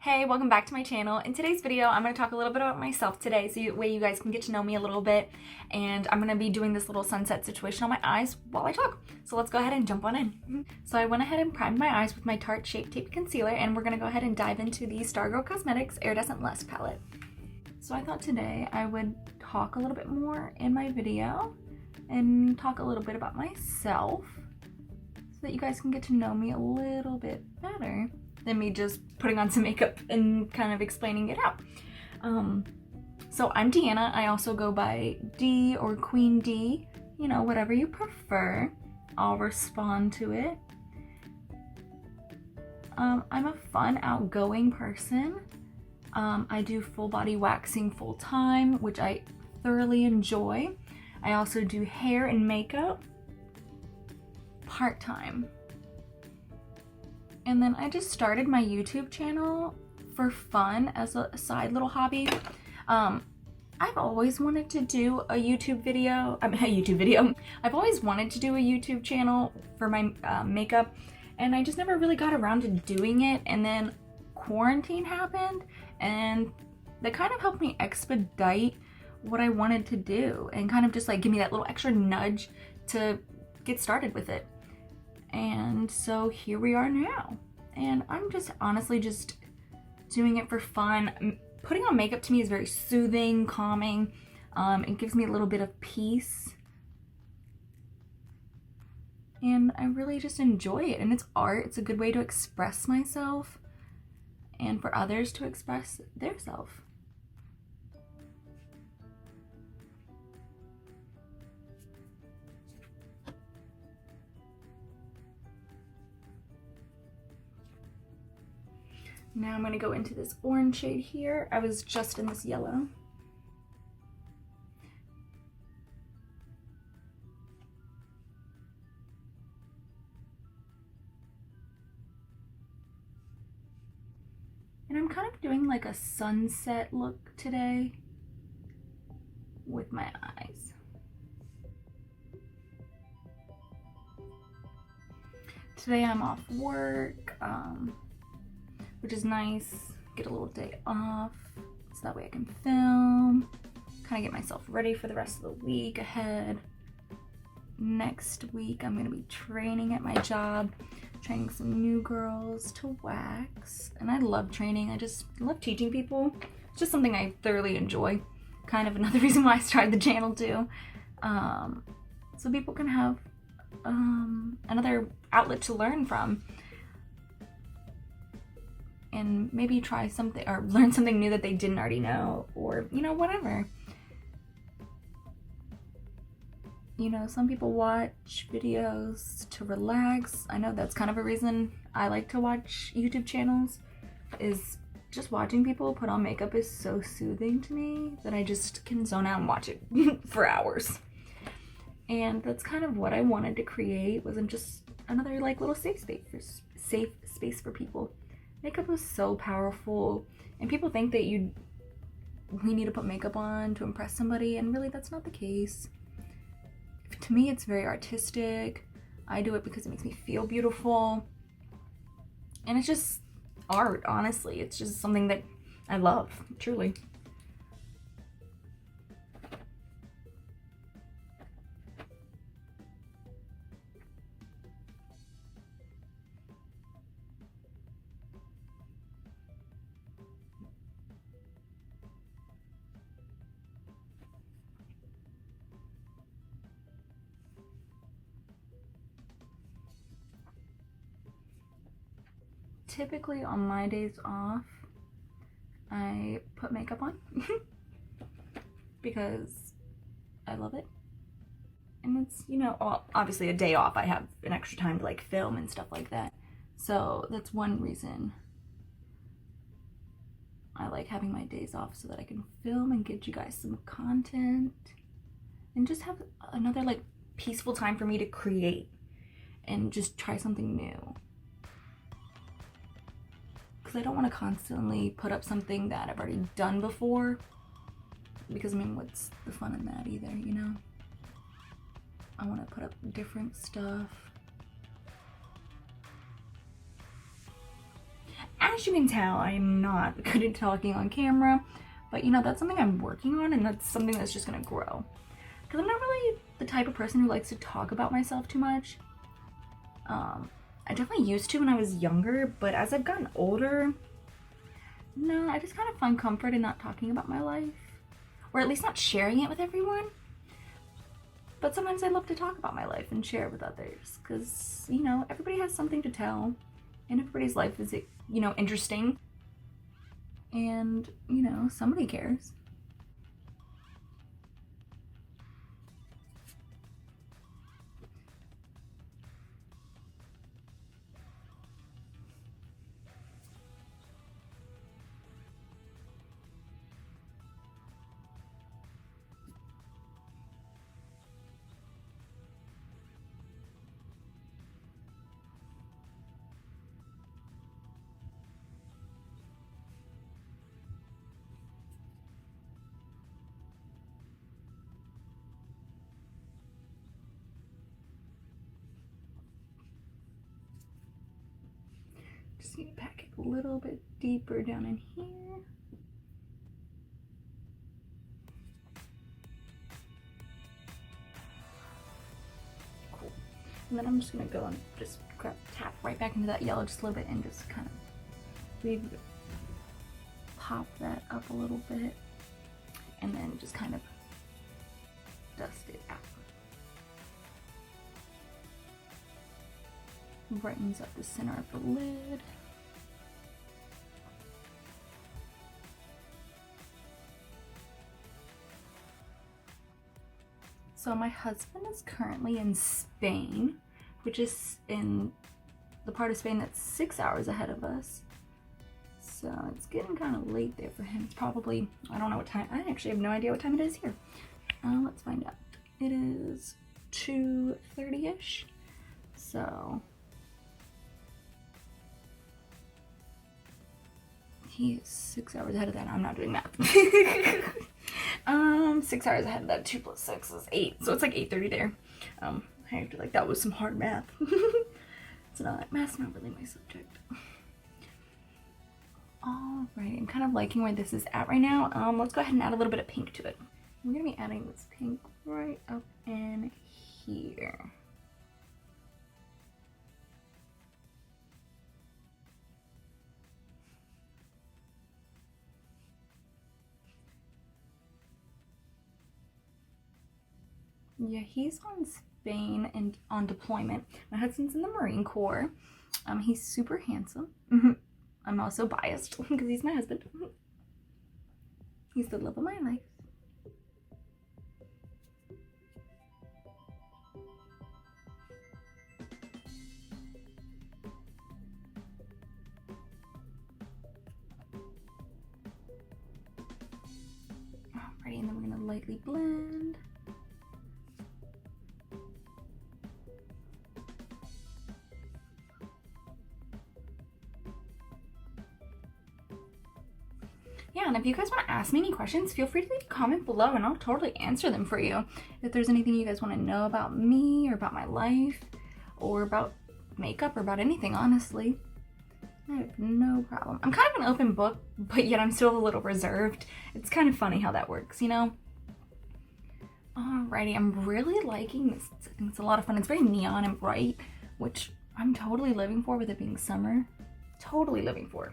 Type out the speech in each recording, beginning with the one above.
Hey, welcome back to my channel. In today's video, I'm going to talk a little bit about myself today so way you guys can get to know me a little bit. And I'm going to be doing this little sunset situation on my eyes while I talk. So let's go ahead and jump on in. So I went ahead and primed my eyes with my Tarte Shape Tape Concealer, and we're going to go ahead and dive into the Stargirl Causemetics Iridescent Lash Palette. So I thought today I would talk a little bit more in my video and talk a little bit about myself so that you guys can get to know me a little bit better than me just putting on some makeup and kind of explaining it out. So I'm Deanna. I also go by D or Queen D, you know, whatever you prefer. I'll respond to it. I'm a fun, outgoing person. I do full body waxing full time, which I thoroughly enjoy. I also do hair and makeup part-time. And then I just started my YouTube channel for fun as a side little hobby. I've always wanted to do a YouTube video. I've always wanted to do a YouTube channel for my makeup, and I just never really got around to doing it. And then quarantine happened, and that kind of helped me expedite what I wanted to do and kind of just like give me that little extra nudge to get started with it. And so here we are now, and I'm just honestly just doing it for fun. Putting on makeup to me is very soothing, calming. It gives me a little bit of peace, and I really just enjoy it. And it's art. It's a good way to express myself and for others to express their self. Now I'm going to go into this orange shade here. I was just in this yellow. And I'm kind of doing like a sunset look today with my eyes. Today I'm off work. Which is nice. Get a little day off so that way I can film, kind of get myself ready for the rest of the week ahead. Next week I'm going to be training at my job, training some new girls to wax, and I love training. I just love teaching people. It's just something I thoroughly enjoy. Kind of another reason why I started the channel too, so people can have another outlet to learn from. And maybe try something or learn something new that they didn't already know, or, you know, whatever. You know, some people watch videos to relax. I know that's kind of a reason I like to watch YouTube channels, is just watching people put on makeup is so soothing to me that I just can zone out and watch it for hours. And that's kind of what I wanted to create, wasn't just another like little safe space for people. Makeup is so powerful, and people think that we need to put makeup on to impress somebody, and really that's not the case. To me, it's very artistic. I do it because it makes me feel beautiful, and it's just art, honestly. It's just something that I love, truly. Typically on my days off, I put makeup on because I love it. And it's, you know, obviously a day off, I have an extra time to like film and stuff like that. So that's one reason I like having my days off, so that I can film and get you guys some content and just have another like peaceful time for me to create and just try something new. Because I don't want to constantly put up something that I've already done before, because I mean, what's the fun in that either, you know? I want to put up different stuff. as you can tell, I'm not good at talking on camera, but you know, that's something I'm working on, and that's something that's just gonna grow. Because I'm not really the type of person who likes to talk about myself too much. I definitely used to when I was younger, but as I've gotten older, no, I just kind of find comfort in not talking about my life, or at least not sharing it with everyone. But sometimes I love to talk about my life and share it with others, because, you know, everybody has something to tell, and everybody's life is, you know, interesting, and, you know, somebody cares. Just need to pack it a little bit deeper down in here. Cool. And then I'm just gonna go and just tap right back into that yellow just a little bit and just kind of pop that up a little bit, and then just kind of dust it out. Brightens up the center of the lid. So my husband is currently in Spain, which is in the part of Spain that's 6 hours ahead of us. So it's getting kind of late there for him. It's probably, I don't know what time, I actually have no idea what time it is here. Let's find out. It is 2:30-ish. So he is 6 hours ahead of that. I'm not doing math. 6 hours ahead of that. 2 + 6 is 8. So it's like 8:30 there. I feel like that was some hard math. It's not, math's not really my subject. Alright, I'm kind of liking where this is at right now. Let's go ahead and add a little bit of pink to it. I'm gonna be adding this pink right up in here. Yeah, he's on Spain and on deployment. My husband's in the Marine Corps. He's super handsome. I'm also biased because he's my husband. He's the love of my life. Alrighty, and then we're gonna lightly blend. Yeah, and if you guys want to ask me any questions, feel free to leave a comment below and I'll totally answer them for you. If there's anything you guys want to know about me or about my life or about makeup or about anything, honestly, I have no problem. I'm kind of an open book, but yet I'm still a little reserved. It's kind of funny how that works, you know? Alrighty, I'm really liking this. I think it's a lot of fun. It's very neon and bright, which I'm totally living for with it being summer. Totally living for.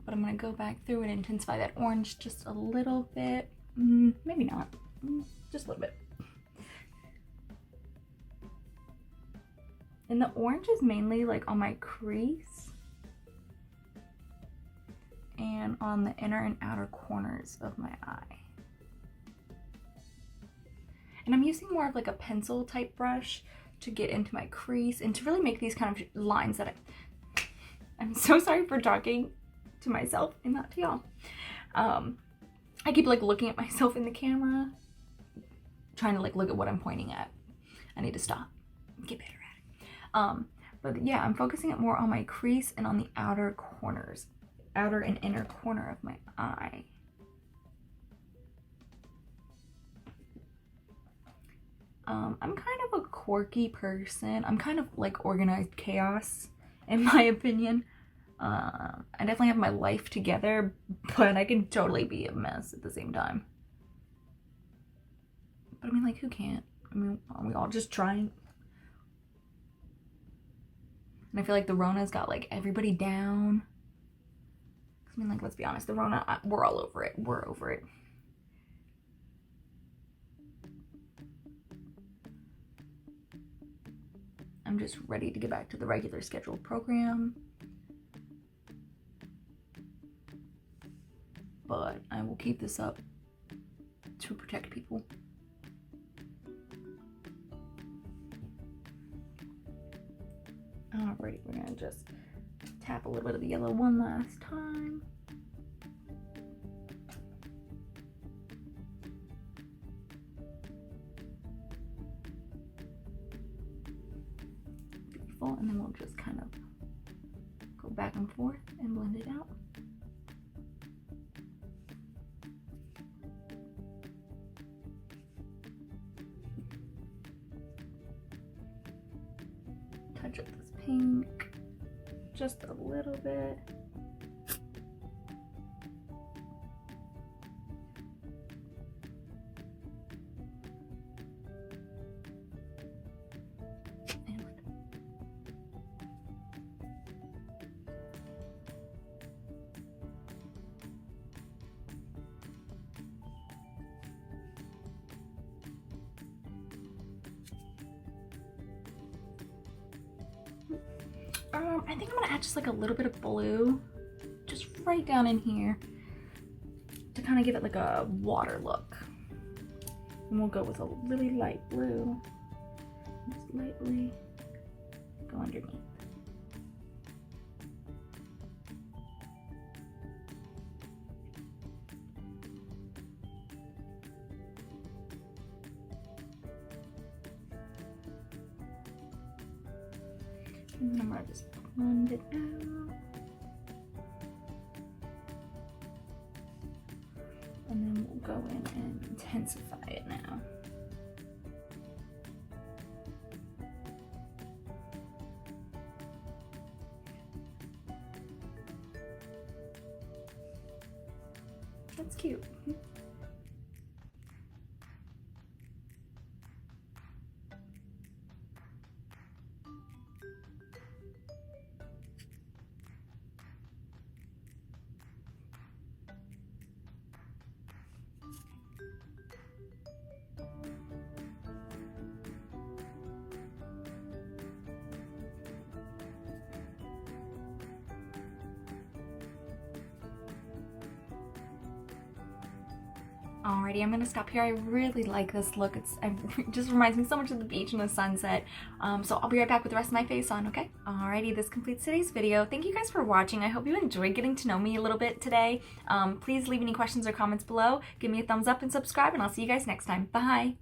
But I'm gonna go back through and intensify that orange just a little bit. Maybe not, just a little bit. And the orange is mainly like on my crease and on the inner and outer corners of my eye. And I'm using more of like a pencil type brush to get into my crease and to really make these kind of lines that I'm so sorry for talking to myself and not to y'all. I keep like looking at myself in the camera, trying to like look at what I'm pointing at. I need to stop, get better at it. But yeah, I'm focusing it more on my crease and on the outer corners, outer and inner corner of my eye. I'm kind of a quirky person. I'm kind of like organized chaos, in my opinion. I definitely have my life together, but I can totally be a mess at the same time. But I mean, like, who can't? I mean, are we all just trying? And I feel like the Rona's got like everybody down. I mean, like, let's be honest, the Rona, we're all over it. We're over it. I'm just ready to get back to the regular scheduled program. But I will keep this up to protect people. Alrighty, we're gonna just tap a little bit of the yellow one last time. Beautiful, and then we'll just kind of go back and forth and blend it out. Touch up this pink just a little bit. I think I'm gonna add just like a little bit of blue, just right down in here, to kind of give it like a water look. And we'll go with a really light blue, just lightly go underneath. And then I'm gonna just blend it out. And then we'll go in and intensify it now. That's cute. Alrighty, I'm gonna stop here. I really like this look. It just reminds me so much of the beach and the sunset. So I'll be right back with the rest of my face on, okay? Alrighty, this completes today's video. Thank you guys for watching. I hope you enjoyed getting to know me a little bit today. Please leave any questions or comments below. Give me a thumbs up and subscribe, and I'll see you guys next time. Bye!